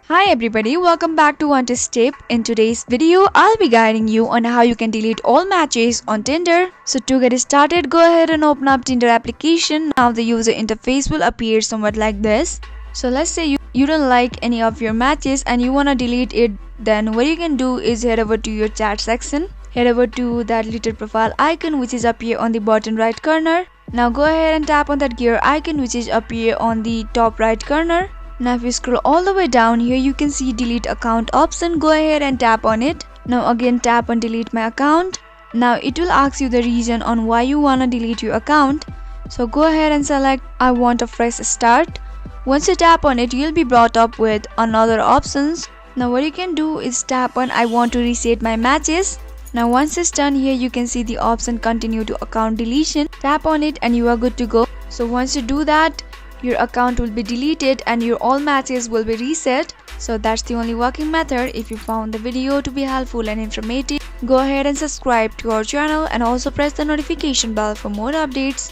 Hi everybody, welcome back to One Tip. In today's video, I'll be guiding you on how you can delete all matches on Tinder. So to get started, go ahead and open up Tinder application. Now the user interface will appear somewhat like this. So let's say you don't like any of your matches and you wanna delete it, then what you can do is head over to your chat section. Head over to that little profile icon which is up here on the bottom right corner. Now go ahead and tap on that gear icon which is up here on the top right corner. Now if you scroll all the way down here, you can see delete account option. Go ahead and tap on it. Now again tap on delete my account. Now it will ask you the reason on why you wanna delete your account. So go ahead and select I want a fresh start. Once you tap on it, you'll be brought up with another options. Now what you can do is tap on I want to reset my matches. Now once it's done here, you can see the option continue to account deletion. Tap on it and you are good to go. So once you do that, your account will be deleted and your all matches will be reset. So that's the only working method. If you found the video to be helpful and informative, go ahead and subscribe to our channel and also press the notification bell for more updates.